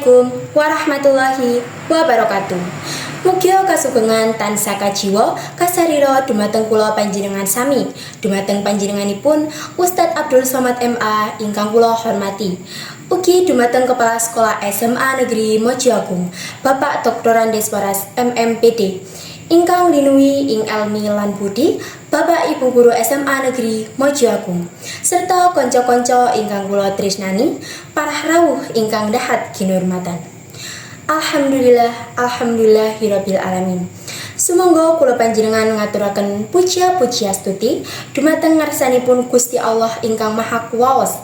Assalamualaikum warahmatullahi wabarakatuh. Mugia kasugengan tansah kajiwa kasarira dumateng kula panjenengan sami. Dumateng panjenenganipun Ustadz Abdul Somad MA ingkang kula hormati. Ugi dumateng Kepala Sekolah SMA Negeri Mojo Agung, Bapak Dr. Andes Waras MMPD. Ingkang linuwi ing elmi lan budi Bapak Ibu Guru SMA Negeri Mojo Agung serta kanca-kanca ingkang kula tresnani, parah rawuh ingkang dahat kinurmatan. Alhamdulillahirabbil alamin. Sumangga kula panjenengan ngaturaken puja-puji astuti dumateng ngarsanipun Gusti Allah ingkang Maha Kuwaos,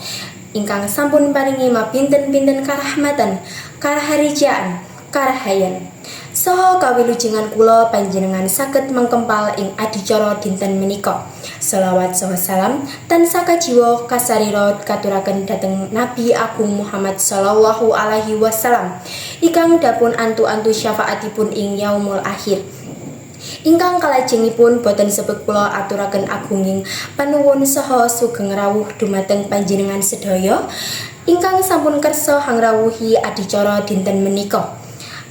ingkang sampun paringi mapinten-pinten karahmatan, karaharijaan, karahayan. Saha kawilujengan kula panjenengan saged mangkempal ing adicara dinten menika. Shalawat saha salam tansah kajiwa kasarira katuraken dhateng Nabi Agung Muhammad sallallahu alaihi wasallam ingkang dapun antu-antu syafaatipun ing yaumul akhir. Ingkang kalajengipun boten sebek kula aturaken agunging panuwun saha sugeng rawuh dumateng panjenengan sedaya ingkang sampun kersa hangrawuhi adicara dinten menika.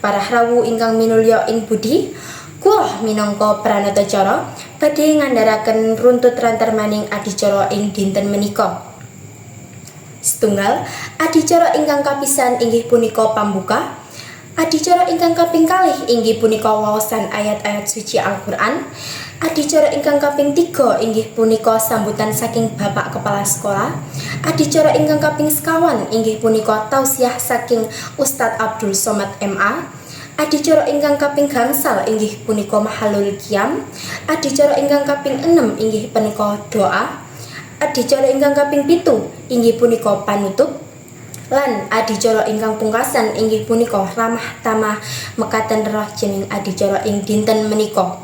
Para rawuh ingkang minulya ing budi, kula minangka pranatacara badhe ngandharaken runtut rantarmaning adicara ing dinten menika. Setunggal, adicara ingkang kapisan inggih punika pambuka. Adicara ingkang kaping kalih inggih punika waosan ayat-ayat suci Al-Qur'an. Adicara ingkang kaping 3 inggih punika sambutan saking Bapak Kepala Sekolah. Adicara ingkang kaping sekawan inggih punika tausiah saking Ustadz Abdul Somad MA. Adicara ingkang kaping gangsal inggih punika mahalul qiyam. Adicara ingkang kaping 6 inggih punika doa. Adicara ingkang kaping 7 inggih punika panutup. Lan adicara ingkang pungkasan inggih punika ramah tamah mekaten roh jening adicara ing dinten menika.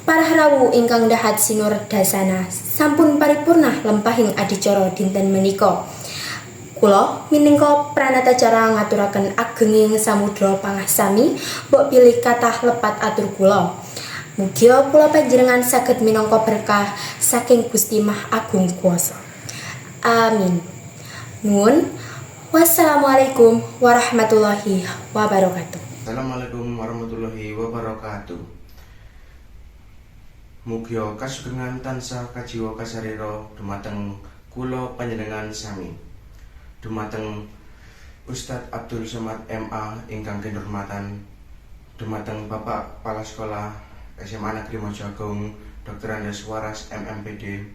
Para rawuh ingkang dahat sinuredasana sampun paripurna lempahing adicara dinten menika. Kula minangka pranatacara ngaturaken agenging samudra pangasami mbok pilih kathah lepat atur kula. Mugia kula panjenengan saged minangka berkah saking Gusti Maha Agung Kuwasa. Amin. Nuwun. Wassalamualaikum warahmatullahi wabarakatuh. Assalamualaikum warahmatullahi wabarakatuh. Mugia kasugengan tansah kajiwa kasarira dumateng kula panjenengan sami. Dumateng Ustadz Abdul Somad MA ingkang kinurmatan, dumateng Bapak Kepala Sekolah SMA Negeri Mojo Agung Dr. Andes Waras MMPD,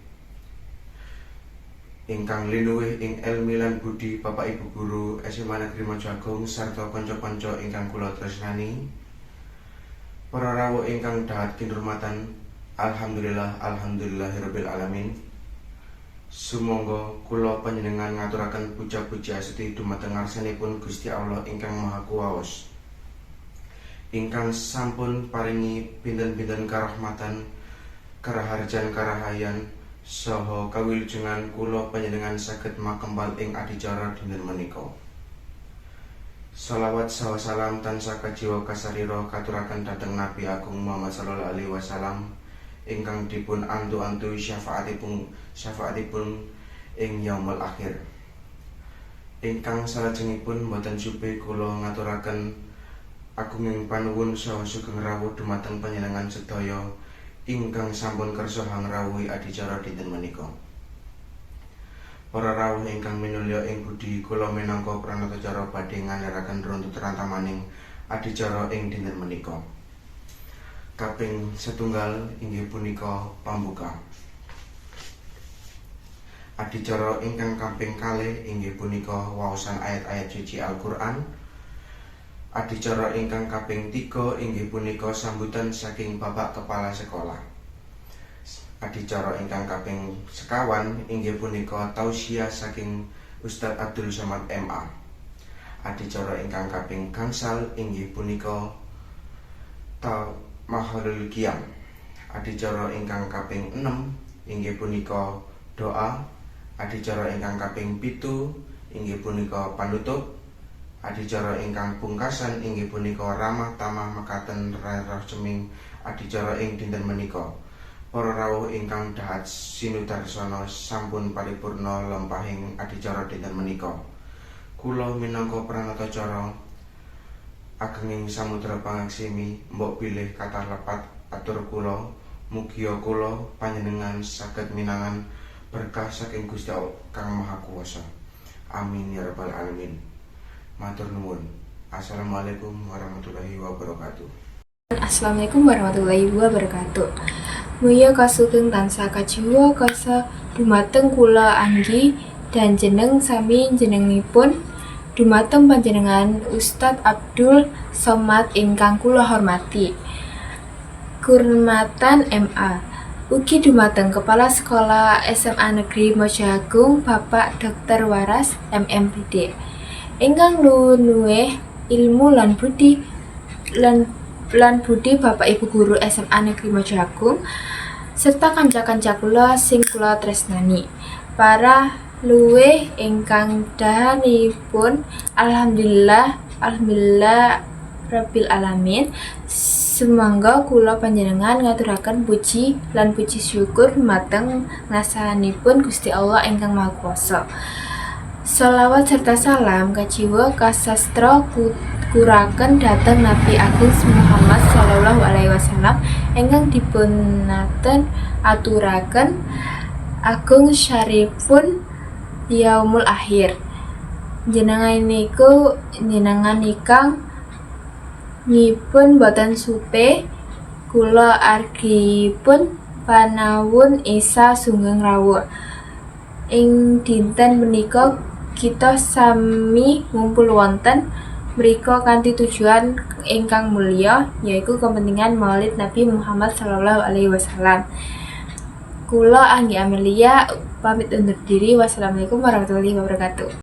ingkang linuwih ing elmi lan budi Bapak Ibu Guru SMA Negeri Mojo Agung sarta kanca-kanca ingkang kula tresnani, para rawuh ingkang dahat kinurmatan, alhamdulillahirabbil alamin. Sumangga kula panjenengan ngaturaken puja-puji astuti dumateng ngarsanipun Gusti Allah ingkang Maha Kuwaos, ingkang sampun paringi pinten-pinten karahmatan, karaharjan, karahayan saha kawilujengan kula panjenengan saged makempal ing adicara dinten menika. Shalawat saha salam tansah kajiwa kasarira katuraken dhateng Nabi Agung Muhammad sallallahu alaihi wasallam ingkang dipun antu-antu syafaatipun ing yaumul akhir. Ingkang salajengipun boten supe kula ngaturaken agunging panuwun saha sugeng rawuh dumateng panjenengan sedaya ingkang sampun kersa ngrawuhi adicara dinten menika. Para rawuh ingkang minulya ing budi, kula minangka pranatacara badhe ngandharaken runtut rantamaning adicara ing dinten menika. Kaping setunggal inggih punika pambuka. Adicara ingkang kaping kalih inggih punika waosan ayat-ayat suci Al-Qur'an. Adicara ingkang kaping 3 inggih punika sambutan saking Bapak Kepala Sekolah. Adicara ingkang kaping sekawan inggih punika tausiah saking Ustadz Abdul Somad MA. Adicara ingkang kaping gangsal inggih punika mahalul qiyam. Adicara ingkang kaping 6 inggih punika doa. Adicara ingkang kaping 7 inggih punika panutup. Adicara ingkang pungkasan inggih punika ramah tamah mekaten roh ceming adicara ing dinten menika. Para rawuh ingkang dahat sinudarsana sampun paripurna lempahing adicara dinten menika. Kula minangka pranatacara agenging samudra pangaksimi mbok bilih kathah lepat atur kula mugia kula panjenengan saged minangan berkah saking Gusti Allah kang Maha Kuwasa. Amin ya rabbal alamin. Matur nuwun. Assalamualaikum warahmatullahi wabarakatuh. Assalamualaikum warahmatullahi wabarakatuh. Muya kasugeng tansah kajiwa kasa dumateng kula anggi dan jeneng sami jenengipun dumateng panjenengan Ustadz Abdul Somad ingkang kula hormati. Kurmatan MA. Ugi dumateng Kepala Sekolah SMA Negeri Mojoagung Bapak Dr. Waras MMPD. Ingkang nuwuh ilmu lan budi Bapak Ibu Guru SMA Negeri Mojoagung serta kanca-kanca kula sing kula tresnani. Para luweh ingkang dahanipun alhamdulillah rabbil alamin. Sumangga kula panjenengan ngaturaken puji lan puji syukur dumateng ngasahanipun Gusti Allah ingkang Maha Kuwasa. Shalawat serta salam kajiwa kasastra kuraken dhateng Nabi Agung Muhammad sallallahu alaihi wasallam ingkang dipunaten aturaken agung syarifun yaumul akhir. Jenengan ingkang nyipun boten supe kula argipun panawun Isa Sugeng Rawuh. Ing dinten menika kita sami ngumpul wonten mrika kanthi tujuan ingkang mulya yaiku kepentingan Maulid Nabi Muhammad sallallahu alaihi wasallam. Kula Anggi Amelia pamit undur diri. Wassalamualaikum warahmatullahi wabarakatuh.